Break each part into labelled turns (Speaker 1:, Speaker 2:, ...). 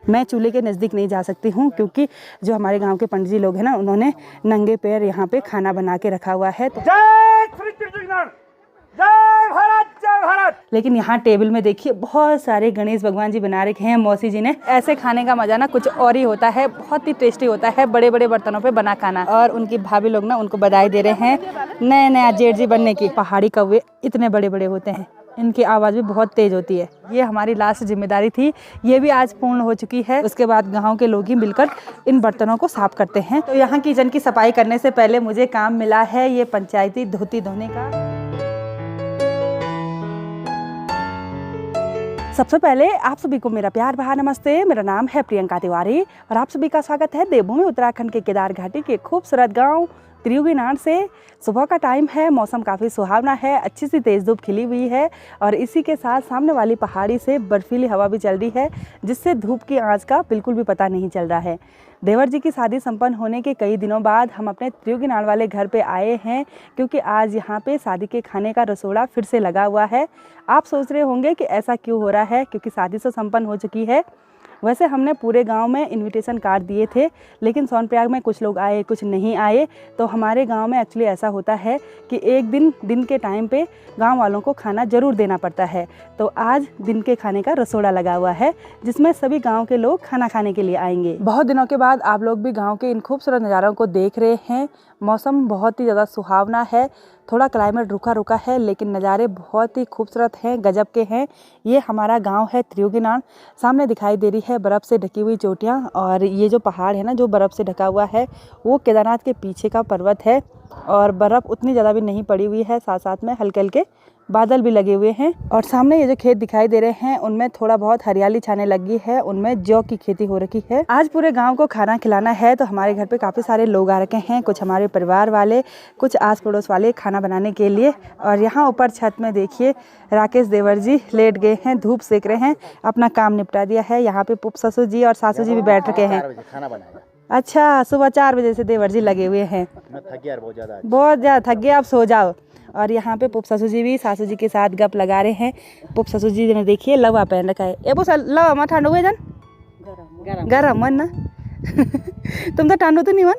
Speaker 1: मैं चूल्हे के नज़दीक नहीं जा सकती हूँ क्योंकि जो हमारे गांव के पंडित जी लोग हैं ना, उन्होंने नंगे पैर यहाँ पे खाना बना के रखा हुआ है। तो जय भारत जय भारत। लेकिन यहाँ टेबल में देखिए बहुत सारे गणेश भगवान जी बना रखे हैं मौसी जी ने। ऐसे खाने का मजा ना कुछ और ही होता है, बहुत ही टेस्टी होता है बड़े बड़े बर्तनों पे बना खाना। और उनकी भाभी लोग ना उनको बधाई दे रहे हैं नए नया जेठ जी बनने की। पहाड़ी कौवे इतने बड़े बड़े होते हैं, इनकी आवाज़ भी बहुत तेज होती है। ये हमारी लास्ट जिम्मेदारी थी, ये भी आज पूर्ण हो चुकी है। उसके बाद गांव के लोग ही मिलकर इन बर्तनों को साफ करते हैं। तो यहाँ किचन की सफाई करने से पहले मुझे काम मिला है ये पंचायती धोती धोने का। सबसे पहले आप सभी को मेरा प्यार भरा नमस्ते। मेरा नाम है प्रियंका तिवारी और आप सभी का स्वागत है देवभूमि उत्तराखंड के केदार घाटी के खूबसूरत गांव त्रियुगीनान से। सुबह का टाइम है, मौसम काफ़ी सुहावना है, अच्छी सी तेज़ धूप खिली हुई है और इसी के साथ सामने वाली पहाड़ी से बर्फीली हवा भी चल रही है, जिससे धूप की आंच का बिल्कुल भी पता नहीं चल रहा है। देवर जी की शादी संपन्न होने के कई दिनों बाद हम अपने त्रियुगीनान वाले घर पे आए हैं, क्योंकि आज यहाँ पे शादी के खाने का रसोड़ा फिर से लगा हुआ है। आप सोच रहे होंगे कि ऐसा क्यों हो रहा है, क्योंकि शादी तो संपन्न हो चुकी है। वैसे हमने पूरे गांव में इनविटेशन कार्ड दिए थे, लेकिन सोनप्रयाग में कुछ लोग आए कुछ नहीं आए। तो हमारे गांव में एक्चुअली ऐसा होता है कि एक दिन के टाइम पे गांव वालों को खाना ज़रूर देना पड़ता है। तो आज दिन के खाने का रसोड़ा लगा हुआ है, जिसमें सभी गांव के लोग खाना खाने के लिए आएंगे। बहुत दिनों के बाद आप लोग भी गाँव के इन खूबसूरत नज़ारों को देख रहे हैं। मौसम बहुत ही ज़्यादा सुहावना है, थोड़ा क्लाइमेट रुका रुका है, लेकिन नज़ारे बहुत ही खूबसूरत हैं, गजब के हैं। ये हमारा गांव है त्रियुगीनान। सामने दिखाई दे रही है बर्फ़ से ढकी हुई चोटियां, और ये जो पहाड़ है ना जो बर्फ़ से ढका हुआ है, वो केदारनाथ के पीछे का पर्वत है। और बर्फ़ उतनी ज़्यादा भी नहीं पड़ी हुई है, साथ साथ में हल्के हल्के बादल भी लगे हुए हैं। और सामने ये जो खेत दिखाई दे रहे हैं उनमें थोड़ा बहुत हरियाली छाने लगी है, उनमें जौ की खेती हो रखी है। आज पूरे गांव को खाना खिलाना है, तो हमारे घर पे काफ़ी सारे लोग आ रखे हैं, कुछ हमारे परिवार वाले, कुछ आस पड़ोस वाले खाना बनाने के लिए। और यहाँ ऊपर छत में देखिए राकेश देवर जी लेट गए हैं, धूप सेक रहे हैं, अपना काम निपटा दिया है। यहाँ पे पुप ससुर जी और सासू जी भी बैठ रखे हैं। अच्छा, सुबह 4 बजे से देवर जी लगे हुए हैं। बहुत ज़्यादा थक गया, आप सो जाओ। और यहाँ पे पुप ससुर जी भी सासू जी के साथ गप लगा रहे हैं। पुप ससुर जी ने देखिए लवा पहन रखा है। ए बोल लवा मा ठंड हुए जन गरम मन ना तुम तो ठंड तो नहीं मन।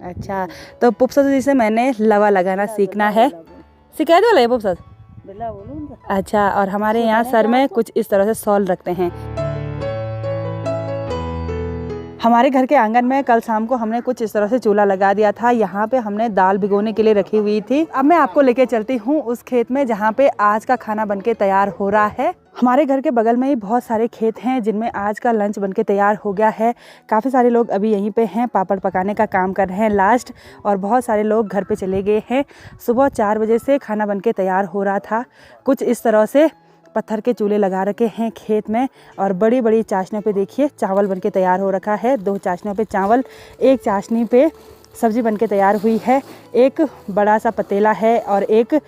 Speaker 1: अच्छा, तो पुप ससुर जी से मैंने लवा लगाना सीखना है। सिखा दो ले पुप ससुर। अच्छा, और हमारे यहाँ सर में कुछ इस तरह से शॉल रखते हैं। हमारे घर के आंगन में कल शाम को हमने कुछ इस तरह से चूल्हा लगा दिया था। यहाँ पे हमने दाल भिगोने के लिए रखी हुई थी। अब मैं आपको लेके चलती हूँ उस खेत में जहाँ पे आज का खाना बनके तैयार हो रहा है। हमारे घर के बगल में ही बहुत सारे खेत हैं जिनमें आज का लंच बनके तैयार हो गया है। काफ़ी सारे लोग अभी यहीं पे हैं, पापड़ पकाने का काम कर रहे हैं लास्ट, और बहुत सारे लोग घर पे चले गए हैं। सुबह 4 बजे से खाना बनके तैयार हो रहा था। कुछ इस तरह से पत्थर के चूल्हे लगा रखे हैं खेत में, और बड़ी बड़ी चाशनियों पे देखिए चावल बनके तैयार हो रखा है। 2 चाशनियों पे चावल, 1 चाशनी पे सब्जी बनके तैयार हुई है। एक बड़ा सा पतीला है और एक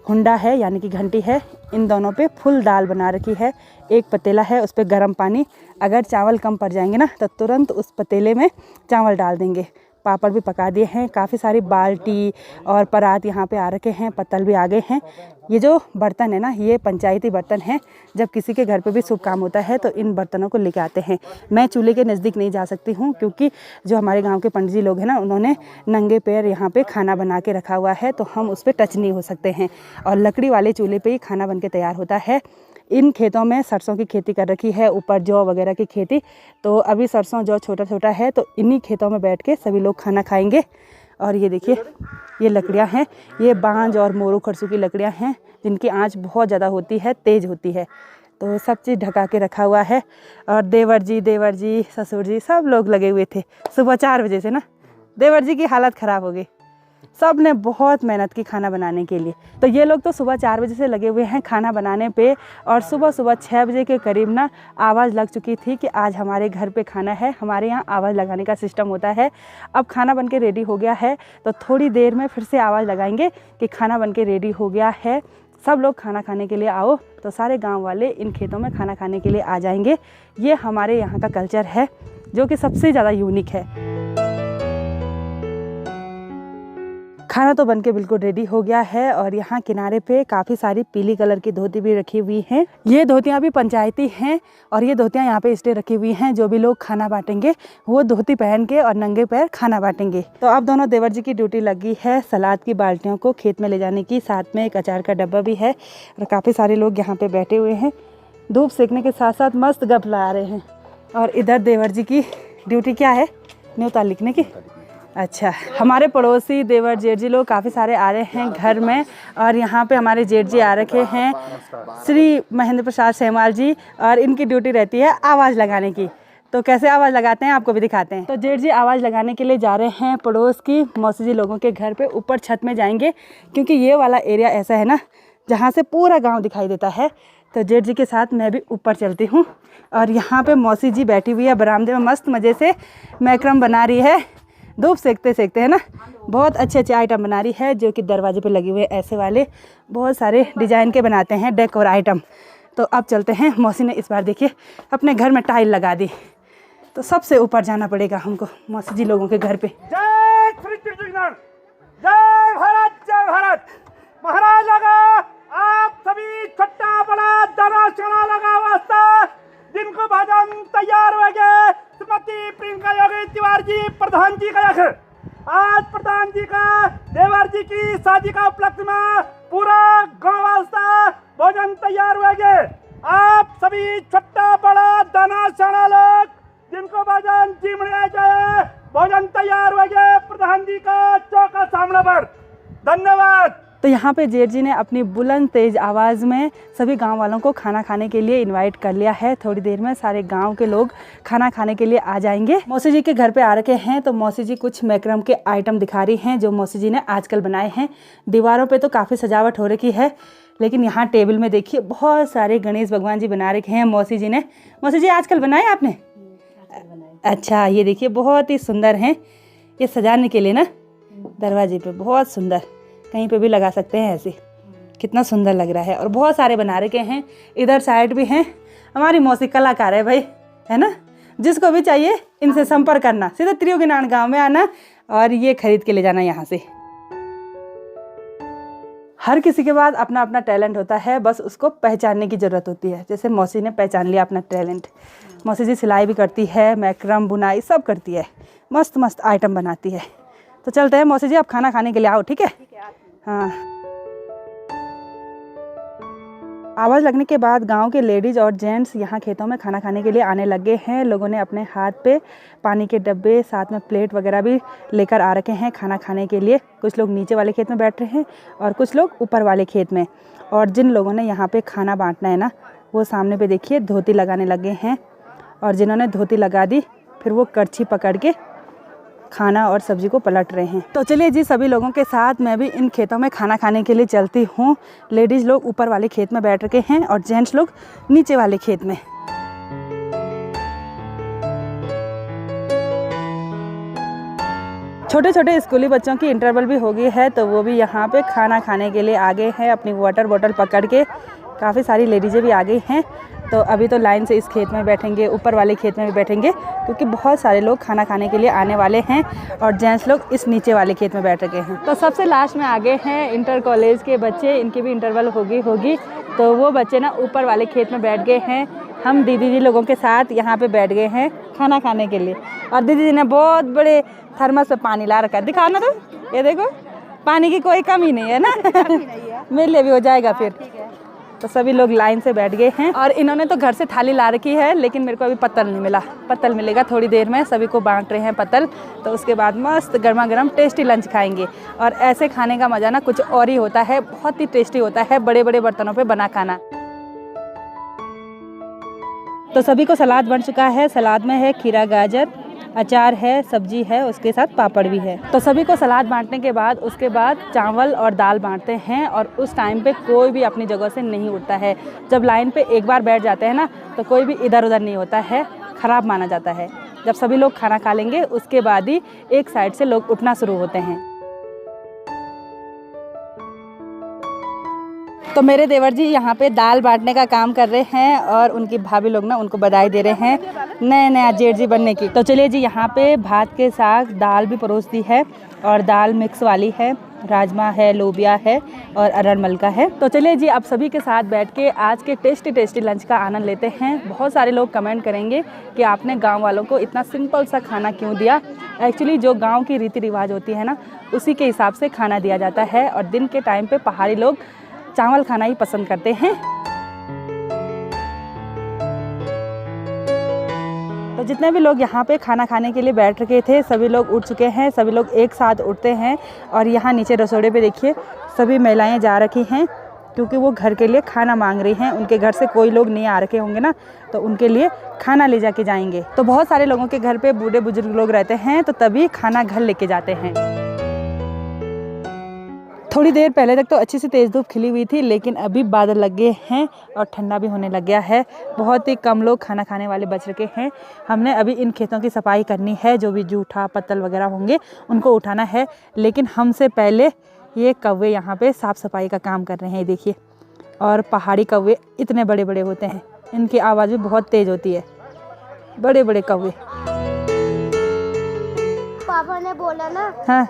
Speaker 1: हुंडा है यानी कि घंटी है, इन दोनों पे फुल दाल बना रखी है। एक पतीला है, उस पर गर्म पानी, अगर चावल कम पड़ जाएंगे ना तो तुरंत उस पतीले में चावल डाल देंगे। पापड़ भी पका दिए हैं, काफ़ी सारी बाल्टी और परात यहाँ पे आ रखे हैं, पत्तल भी आ गए हैं। ये जो बर्तन है ना, ये पंचायती बर्तन हैं। जब किसी के घर पे भी शुभ काम होता है तो इन बर्तनों को लेके आते हैं। मैं चूल्हे के नज़दीक नहीं जा सकती हूँ क्योंकि जो हमारे गांव के पंडित जी लोग हैं ना, उन्होंने नंगे पैर यहाँ पे खाना बना के रखा हुआ है, तो हम उस पर टच नहीं हो सकते हैं। और लकड़ी वाले चूल्हे पे ही खाना बन के तैयार होता है। इन खेतों में सरसों की खेती कर रखी है, ऊपर जौ वगैरह की खेती। तो अभी सरसों जौ छोटा छोटा है, तो इन्हीं खेतों में बैठ के सभी लोग खाना खाएंगे। और ये देखिए ये लकड़ियाँ हैं, ये बांज और मोरू खरसू की लकड़ियाँ हैं, जिनकी आंच बहुत ज़्यादा होती है, तेज़ होती है। तो सब चीज़ ढका के रखा हुआ है। और देवर जी ससुर जी सब लोग लगे हुए थे सुबह 4 बजे से ना। देवर जी की हालत ख़राब हो गई, सब ने बहुत मेहनत की खाना बनाने के लिए। तो ये लोग तो सुबह 4 बजे से लगे हुए हैं खाना बनाने पे, और सुबह 6 बजे के करीब ना आवाज़ लग चुकी थी कि आज हमारे घर पे खाना है। हमारे यहाँ आवाज़ लगाने का सिस्टम होता है। अब खाना बनके रेडी हो गया है, तो थोड़ी देर में फिर से आवाज़ लगाएंगे कि खाना बनके रेडी हो गया है, सब लोग खाना खाने के लिए आओ। तो सारे गाँव वाले इन खेतों में खाना खाने के लिए आ जाएंगे। ये हमारे यहाँ का कल्चर है जो कि सबसे ज़्यादा यूनिक है। खाना तो बनके बिल्कुल रेडी हो गया है और यहाँ किनारे पे काफ़ी सारी पीली कलर की धोती भी रखी हुई हैं। ये धोतियाँ भी पंचायती हैं और ये धोतियाँ यहाँ पे इसलिए रखी हुई हैं, जो भी लोग खाना बांटेंगे वो धोती पहन के और नंगे पैर खाना बांटेंगे। तो अब दोनों देवर जी की ड्यूटी लगी है सलाद की बाल्टियों को खेत में ले जाने की, साथ में एक अचार का डब्बा भी है और काफ़ी सारे लोग यहाँ पे बैठे हुए हैं, धूप सेकने के साथ साथ मस्त गप ला रहे हैं। और इधर देवर जी की ड्यूटी क्या है, न्योता लिखने की। अच्छा, हमारे पड़ोसी देवर जेठ जी लोग काफ़ी सारे आ रहे हैं घर में और यहाँ पे हमारे जेठ जी आ रखे हैं श्री महेंद्र प्रसाद सहमाल जी, और इनकी ड्यूटी रहती है आवाज़ लगाने की। तो कैसे आवाज़ लगाते हैं आपको भी दिखाते हैं। तो जेठ जी आवाज़ लगाने के लिए जा रहे हैं पड़ोस की मौसी जी लोगों के घर पे, ऊपर छत में जाएंगे क्योंकि ये वाला एरिया ऐसा है ना जहाँ से पूरा गाँव दिखाई देता है। तो जेठ जी के साथ मैं भी ऊपर चलती हूँ और यहाँ पे मौसी जी बैठी हुई है बरामदे में, मस्त मज़े से मैक्रम बना रही है, धूप सेकते सेकते है ना। बहुत अच्छे अच्छे आइटम बना रही है जो कि दरवाजे पे लगे हुए ऐसे वाले बहुत सारे डिज़ाइन के बनाते हैं डेकोर आइटम। तो अब चलते हैं। मौसी ने इस बार देखिए अपने घर में टाइल लगा दी, तो सबसे ऊपर जाना पड़ेगा हमको मौसी जी लोगों के घर पे।
Speaker 2: जय श्री कृष्ण, जय भारत, जय भारत। महाराज लगा आप सभी छोटा बड़ा दाना चना लगा वास्ता, जिनको भजन तैयार हो गए श्रीमती प्रियंका योगी तिवारी जी प्रधान जी का यख। आज प्रधान जी का देवर जी की शादी का उपलक्ष्य में पूरा गांव वास्ता भोजन तैयार हो गए। आप सभी छोटा बड़ा दाना चना लोग जिनको भजन जी मिल जाए, भोजन तैयार हो गए प्रधान जी का चौका सामने पर। धन्यवाद।
Speaker 1: तो यहाँ पे जेठ जी ने अपनी बुलंद तेज आवाज़ में सभी गांव वालों को खाना खाने के लिए इनवाइट कर लिया है। थोड़ी देर में सारे गांव के लोग खाना खाने के लिए आ जाएंगे। मौसी जी के घर पे आ रखे हैं तो मौसी जी कुछ मैक्रम के आइटम दिखा रही हैं जो मौसी जी ने आजकल बनाए हैं। दीवारों पे तो काफ़ी सजावट हो रखी है, लेकिन यहाँ टेबल में देखिए बहुत सारे गणेश भगवान जी बना रखे हैं मौसी जी ने। मौसी जी आजकल बनाए आपने? अच्छा, ये देखिए बहुत ही सुंदर हैं, ये सजाने के लिए ना दरवाजे पे बहुत सुंदर, कहीं पे भी लगा सकते हैं ऐसे, कितना सुंदर लग रहा है। और बहुत सारे बना रखे हैं, इधर साइड भी हैं। हमारी मौसी कलाकार है भाई, है ना। जिसको भी चाहिए इनसे संपर्क करना, सीधा त्रियोगिनान गांव में आना और ये खरीद के ले जाना यहाँ से। हर किसी के बाद अपना अपना टैलेंट होता है, बस उसको पहचानने की ज़रूरत होती है। जैसे मौसी ने पहचान लिया अपना टैलेंट। मौसी जी सिलाई भी करती है, मैक्रम बुनाई सब करती है, मस्त मस्त आइटम बनाती है। तो चलते हैं मौसी जी, आप खाना खाने के लिए आओ, ठीक है? हाँ। आवाज़ लगने के बाद गांव के लेडीज़ और जेंट्स यहाँ खेतों में खाना खाने के लिए आने लगे हैं। लोगों ने अपने हाथ पे पानी के डब्बे साथ में प्लेट वगैरह भी लेकर आ रखे हैं खाना खाने के लिए। कुछ लोग नीचे वाले खेत में बैठ रहे हैं और कुछ लोग ऊपर वाले खेत में। और जिन लोगों ने यहाँ पे खाना बांटना है ना, वो सामने पे देखिए धोती लगाने लगे हैं। और जिन्होंने धोती लगा दी फिर वो करछी पकड़ के खाना और सब्जी को पलट रहे हैं। तो चलिए जी, सभी लोगों के साथ मैं भी इन खेतों में खाना खाने के लिए चलती हूँ। लेडीज़ लोग ऊपर वाले खेत में बैठ रखे हैं और जेंट्स लोग नीचे वाले खेत में। छोटे छोटे स्कूली बच्चों की इंटरवल भी हो गई है, तो वो भी यहाँ पे खाना खाने के लिए आ गए हैं अपनी वाटर बॉटल पकड़ के। काफ़ी सारी लेडीज़ें भी आ गई हैं। तो अभी तो लाइन से इस खेत में बैठेंगे, ऊपर वाले खेत में भी बैठेंगे क्योंकि बहुत सारे लोग खाना खाने के लिए आने वाले हैं और जेंट्स लोग इस नीचे वाले खेत में बैठ गए हैं। तो सबसे लास्ट में आ गए हैं इंटर कॉलेज के बच्चे, इनकी भी इंटरवल होगी तो वो बच्चे ना ऊपर वाले खेत में बैठ गए हैं। हम दीदी जी लोगों के साथ यहाँ पे बैठ गए हैं खाना खाने के लिए। और दीदी जी ने बहुत बड़े थर्मस में पानी ला रखा है, दिखाना तो, ये देखो पानी की कोई कमी नहीं है ना। मेरे लिए भी हो जाएगा फिर। तो सभी लोग लाइन से बैठ गए हैं और इन्होंने तो घर से थाली ला रखी है, लेकिन मेरे को अभी पत्तल नहीं मिला। पत्तल मिलेगा थोड़ी देर में, सभी को बांट रहे हैं पत्तल। तो उसके बाद मस्त गर्मा गर्म टेस्टी लंच खाएंगे। और ऐसे खाने का मज़ा ना कुछ और ही होता है, बहुत ही टेस्टी होता है बड़े बड़े बर्तनों पे बना खाना। तो सभी को सलाद बन चुका है। सलाद में है खीरा गाजर, अचार है, सब्जी है, उसके साथ पापड़ भी है। तो सभी को सलाद बांटने के बाद उसके बाद चावल और दाल बांटते हैं। और उस टाइम पे कोई भी अपनी जगह से नहीं उठता है। जब लाइन पे एक बार बैठ जाते हैं ना, तो कोई भी इधर उधर नहीं होता है, ख़राब माना जाता है। जब सभी लोग खाना खा लेंगे उसके बाद ही एक साइड से लोग उठना शुरू होते हैं। तो मेरे देवर जी यहाँ पे दाल बांटने का काम कर रहे हैं और उनकी भाभी लोग ना उनको बधाई दे रहे हैं नए नया जेठ जी बनने की। तो चलिए जी, यहाँ पे भात के साथ दाल भी परोस दी है और दाल मिक्स वाली है। राजमा है, लोबिया है और अरहर का है। तो चलिए जी, आप सभी के साथ बैठ के आज के टेस्टी लंच का आनंद लेते हैं। बहुत सारे लोग कमेंट करेंगे कि आपने गांव वालों को इतना सिंपल सा खाना क्यों दिया। एक्चुअली जो गांव की रीति रिवाज होती है ना, उसी के हिसाब से खाना दिया जाता है। और दिन के टाइम पे पहाड़ी लोग चावल खाना ही पसंद करते हैं। तो जितने भी लोग यहाँ पे खाना खाने के लिए बैठ रखे थे, सभी लोग उठ चुके हैं। सभी लोग एक साथ उठते हैं। और यहाँ नीचे रसोड़े पे देखिए, सभी महिलाएं जा रखी हैं क्योंकि वो घर के लिए खाना मांग रही हैं। उनके घर से कोई लोग नहीं आ रखे होंगे ना, तो उनके लिए खाना ले जाके जाएंगे। तो बहुत सारे लोगों के घर पे बूढ़े बुजुर्ग लोग रहते हैं, तो तभी खाना घर लेके जाते हैं। थोड़ी देर पहले तक तो अच्छी सी तेज़ धूप खिली हुई थी, लेकिन अभी बादल लग गए हैं और ठंडा भी होने लग गया है। बहुत ही कम लोग खाना खाने वाले बच रखे हैं। हमने अभी इन खेतों की सफाई करनी है। जो भी जूठा पत्तल वगैरह होंगे उनको उठाना है, लेकिन हमसे पहले ये कौवे यहाँ पे साफ़ सफाई का काम कर रहे हैं। देखिए, और पहाड़ी कौवे इतने बड़े बड़े होते हैं, इनकी आवाज़ भी बहुत तेज़ होती है। बड़े बड़े कौवे।
Speaker 3: पापा ने बोला ना,
Speaker 1: हाँ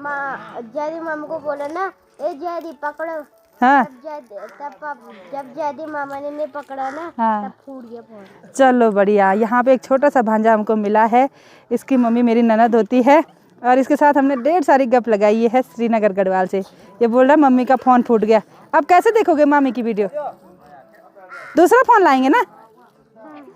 Speaker 3: जैदी मामा को बोला ना, ए जैदी पकड़ो।
Speaker 1: हाँ,
Speaker 3: जब जैदी मामा ने नहीं पकड़ा ना,
Speaker 1: हाँ,
Speaker 3: तब फूट गया फोन।
Speaker 1: चलो बढ़िया। यहाँ पे एक छोटा सा भांजा हमको मिला है। इसकी मम्मी मेरी ननद होती है और इसके साथ हमने ढेर सारी गप लगाई है श्रीनगर गढ़वाल से। ये बोल रहा मम्मी का फ़ोन फूट गया। अब कैसे देखोगे मामी की वीडियो? दूसरा फ़ोन लाएंगे ना।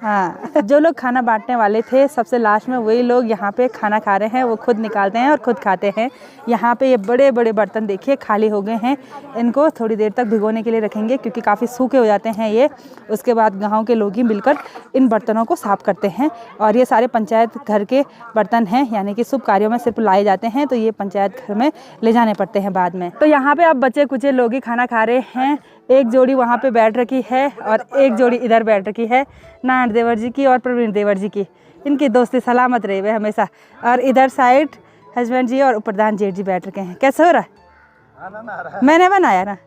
Speaker 1: हाँ, जो लोग खाना बांटने वाले थे, सबसे लास्ट में वही लोग यहाँ पे खाना खा रहे हैं। वो खुद निकालते हैं और खुद खाते हैं। यहाँ पे ये बड़े बड़े बर्तन देखिए खाली हो गए हैं। इनको थोड़ी देर तक भिगोने के लिए रखेंगे क्योंकि काफ़ी सूखे हो जाते हैं ये। उसके बाद गांव के लोग ही मिलकर इन बर्तनों को साफ़ करते हैं। और ये सारे पंचायत घर के बर्तन हैं, यानी कि शुभ कार्यों में सिर्फ लाए जाते हैं, तो ये पंचायत घर में ले जाने पड़ते हैं बाद में। तो यहाँ पर अब बच्चे कुछ लोग ही खाना खा रहे हैं। एक जोड़ी वहाँ पे बैठ रखी है और एक जोड़ी इधर बैठ रखी है, नारायण देवर जी की और प्रवीण देवर जी की। इनकी दोस्ती सलामत रहे हुए हमेशा। और इधर साइड हस्बैंड जी और प्रधान जेठ जी बैठ रखे हैं। कैसे हो रहा है? मैंने बनाया ना।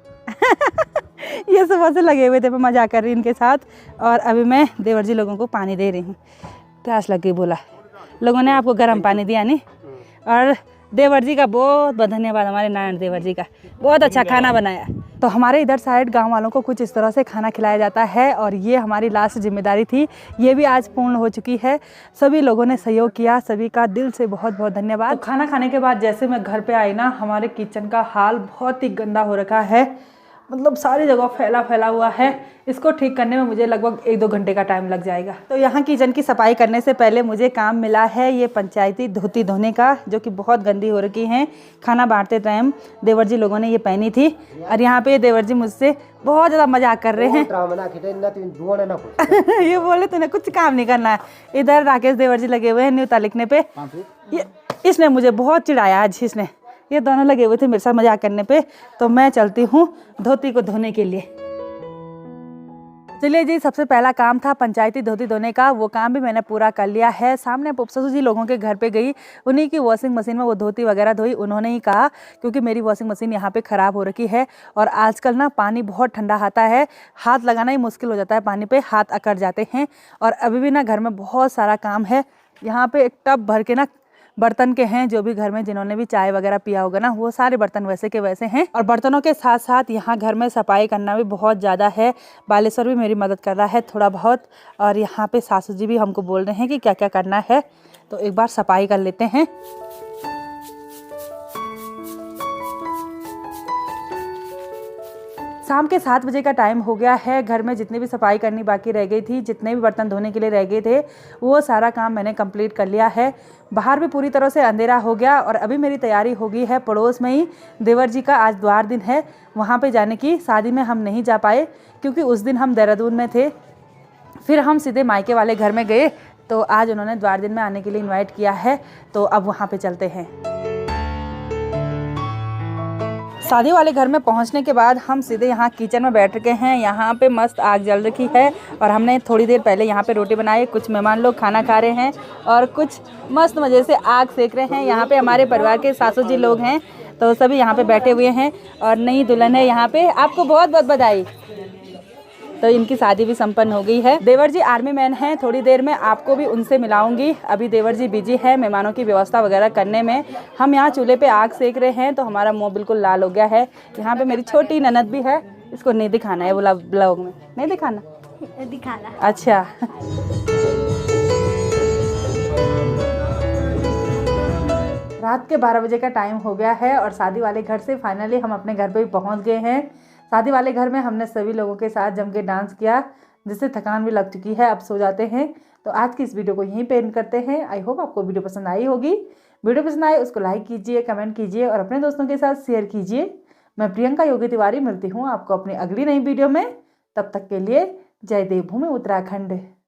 Speaker 1: ये सुबह से लगे हुए थे, मैं मजाक कर रही इनके साथ। और अभी मैं देवर जी लोगों को पानी दे रही हूँ। प्यास लग गई, बोला लोगों ने आपको गर्म पानी दिया नहीं। और देवर जी का बहुत बहुत धन्यवाद, हमारे नारायण देवर जी का, बहुत अच्छा खाना बनाया। तो हमारे इधर साइड गांव वालों को कुछ इस तरह से खाना खिलाया जाता है और ये हमारी लास्ट जिम्मेदारी थी। ये भी आज पूर्ण हो चुकी है। सभी लोगों ने सहयोग किया, सभी का दिल से बहुत बहुत धन्यवाद। तो खाना खाने के बाद जैसे मैं घर पे आई ना, हमारे किचन का हाल बहुत ही गंदा हो रखा है। मतलब सारी जगह फैला हुआ है। इसको ठीक करने में मुझे लगभग 1-2 घंटे का टाइम लग जाएगा। तो यहाँ किचन की सफाई करने से पहले मुझे काम मिला है ये पंचायती धोती धोने का, जो कि बहुत गंदी हो रखी हैं। खाना बांटते टाइम देवर जी लोगों ने ये पहनी थी। और यहाँ पे देवर जी मुझसे बहुत ज़्यादा मजाक कर रहे हैं। ये बोले तूने कुछ काम नहीं करना है। इधर राकेश देवर जी लगे हुए हैं न्यूता लिखने पे। इसने मुझे बहुत चिढ़ाया आज। इसने, ये दोनों लगे हुए थे मेरे साथ मजाक करने पे। तो मैं चलती हूँ धोती को धोने के लिए। चलिए जी, सबसे पहला काम था पंचायती धोती धोने का। वो काम भी मैंने पूरा कर लिया है। सामने ससुर जी लोगों के घर पे गई, उन्हीं की वॉशिंग मशीन में वो धोती वगैरह धोई। उन्होंने ही कहा, क्योंकि मेरी वॉशिंग मशीन यहाँ पे ख़राब हो रखी है और आजकल ना पानी बहुत ठंडा आता है, हाथ लगाना ही मुश्किल हो जाता है, पानी पे हाथ अकड़ जाते हैं। और अभी भी ना घर में बहुत सारा काम है। यहाँ पे एक टब भर के ना बर्तन के हैं, जो भी घर में जिन्होंने भी चाय वगैरह पिया होगा ना, वो सारे बर्तन वैसे के वैसे हैं। और बर्तनों के साथ साथ यहाँ घर में सफाई करना भी बहुत ज़्यादा है। बालेश्वर भी मेरी मदद कर रहा है थोड़ा बहुत। और यहाँ पे सासू जी भी हमको बोल रहे हैं कि क्या क्या करना है। तो एक बार सफाई कर लेते हैं। शाम के 7 बजे का टाइम हो गया है। घर में जितनी भी सफाई करनी बाकी रह गई थी, जितने भी बर्तन धोने के लिए रह गए थे, वो सारा काम मैंने कंप्लीट कर लिया है। बाहर भी पूरी तरह से अंधेरा हो गया और अभी मेरी तैयारी हो गई है। पड़ोस में ही देवर जी का आज द्वार दिन है, वहाँ पे जाने की। शादी में हम नहीं जा पाए क्योंकि उस दिन हम देहरादून में थे। फिर हम सीधे मायके वाले घर में गए, तो आज उन्होंने द्वार दिन में आने के लिए इन्वाइट किया है। तो अब वहाँ पर चलते हैं। शादी वाले घर में पहुंचने के बाद हम सीधे यहाँ किचन में बैठ रखे हैं। यहाँ पे मस्त आग जल रखी है और हमने थोड़ी देर पहले यहाँ पे रोटी बनाई। कुछ मेहमान लोग खाना खा रहे हैं और कुछ मस्त मज़े से आग सेक रहे हैं। यहाँ पे हमारे परिवार के सासू जी लोग हैं, तो सभी यहाँ पे बैठे हुए हैं। और नई दुल्हन है यहाँ पे। आपको बहुत बहुत बधाई। तो इनकी शादी भी संपन्न हो गई है। देवर जी आर्मी मैन हैं, थोड़ी देर में आपको भी उनसे मिलाऊंगी। अभी देवर जी बिजी है मेहमानों की व्यवस्था वगैरह करने में। हम यहाँ चूल्हे पे आग सेक रहे हैं तो हमारा मुंह बिल्कुल लाल हो गया है। यहाँ पे मेरी छोटी ननद भी है, इसको नहीं दिखाना है बोला ब्लॉग में, नहीं दिखाना,
Speaker 3: दिखाना।
Speaker 1: अच्छा। रात के 12 बजे का टाइम हो गया है और शादी वाले घर से फाइनली हम अपने घर पे भी पहुंच गए हैं। शादी वाले घर में हमने सभी लोगों के साथ जम के डांस किया, जिससे थकान भी लग चुकी है, अब सो जाते हैं। तो आज की इस वीडियो को यहीं पे एंड करते हैं। आई होप आपको वीडियो पसंद आई होगी। वीडियो पसंद आए उसको लाइक कीजिए, कमेंट कीजिए और अपने दोस्तों के साथ शेयर कीजिए। मैं प्रियंका योगी तिवारी मिलती हूँ आपको अपनी अगली नई वीडियो में। तब तक के लिए जय देवभूमि उत्तराखंड।